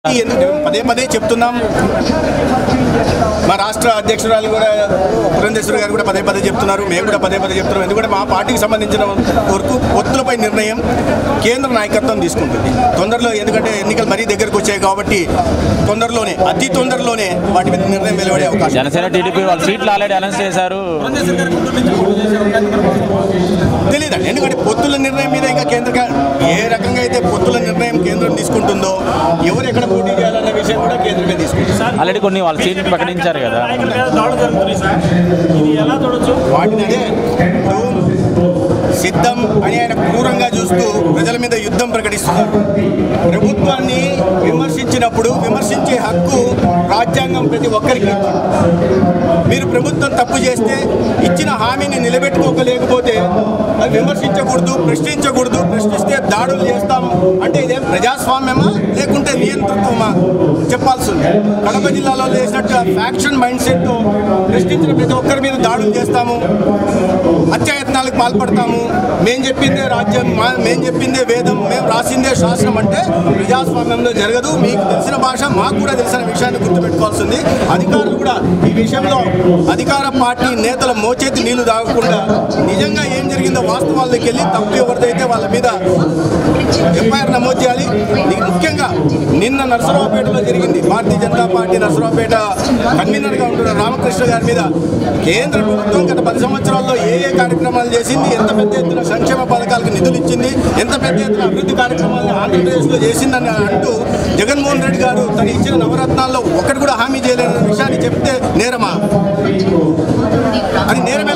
పదే పదే చెప్తున్నాం. మా రాష్ట్ర అధ్యక్షురాలు కూడా పురంధేశ్వరి గారు కూడా పదే పదే చెప్తున్నారు, మేము కూడా పదే పదే చెప్తున్నాం. ఎందుకంటే మా పార్టీకి సంబంధించిన వరకు పొత్తులపై నిర్ణయం కేంద్ర నాయకత్వం తీసుకుంటుంది తొందరలో. ఎందుకంటే ఎన్నికలు మరీ దగ్గరకు వచ్చాయి కాబట్టి తొందరలోనే, అతి తొందరలోనే వాటి మీద నిర్ణయం వెలువడే అవకాశం. జనసేన టీడీపీ వాళ్ళు సీట్లు ఆల్రెడీ అనౌన్స్ చేశారు. తెలియదండి, ఎందుకంటే పొత్తుల నిర్ణయం మీద ఇంకా కేంద్ర ఏ రకంగా అయితే పొత్తుల నిర్ణయం కేంద్రం తీసుకుంటుందో, ఎవరు ఎక్కడ పోటీ చేయాలన్న విషయం కూడా కేంద్రమే తీసుకుంటుంది. ఆల్రెడీ కొన్ని వాళ్ళు సీట్లు ప్రకటించారు కదా. వాటిని అదే సిద్ధం అని ఆయన క్రూరంగా చూస్తూ ప్రజల మీద యుద్ధం ప్రకటిస్తున్నారు. ప్రభుత్వాన్ని విమర్శించినప్పుడు విమర్శించే హక్కు రాజ్యాంగం ప్రతి ఒక్కరికి. మీరు ప్రభుత్వం తప్పు చేస్తే ఇచ్చిన హామీని నిలబెట్టుకోలేకపోతే అది విమర్శించకూడదు, ప్రశ్నించకూడదు. ప్రశ్నిస్తే దాడులు చేస్తాం అంటే ఇదేం ప్రజాస్వామ్యమా లేకుంటే నియంతృత్వమా చెప్పాల్సి ఉంది. కడప జిల్లాలో చేసినట్టు ఫ్యాక్షన్ మైండ్ సెట్తో ప్రశ్నించిన ప్రతి ఒక్కరి మీద దాడులు చేస్తాము, హత్యాయత్నాలకు పాల్పడతాము. మేము చెప్పిందే రాజ్యం, మేము చెప్పిందే వేదం, మేము రాసిందే శాస్త్రం అంటే ప్రజాస్వామ్యంలో జరగదు. మీకు తెలిసిన భాష మాకు కూడా తెలిసిన విషయాన్ని గుర్తుపెట్టుకోవాల్సింది. అధికారులు కూడా ఈ విషయంలో అధికార పార్టీ నేతల మోచేతి నీళ్లు తాగకుండా నిజంగా ఏం జరిగిందో వాస్తవాల్లోకి వెళ్ళి తప్పు ఎవరిదైతే వాళ్ళ మీద ఎఫ్ఐఆర్ నమోదు చేయాలి. ముఖ్యంగా నిన్న నరసరావుపేటలో జరిగింది. భారతీయ జనతా పార్టీ నరసరావుపేట కన్వీనర్గా ఉంటున్న రామకృష్ణ గారి మీద కేంద్ర ప్రభుత్వం గత 10 సంవత్సరాల్లో ఏ కార్యక్రమాలు చేసింది, ఎంత పెద్ద ఎత్తున సంక్షేమ పథకాలకు నిధులు ఇచ్చింది, ఎంత పెద్ద ఎత్తున అభివృద్ధి కార్యక్రమాలను ఆంధ్రప్రదేశ్లో చేసిందని అంటూ జగన్మోహన్ రెడ్డి గారు తను ఇచ్చిన నవరత్నాల్లో ఒకటి కూడా హామీ చేయలేని విషయాన్ని చెప్తే నేరమా? అది నేరమే.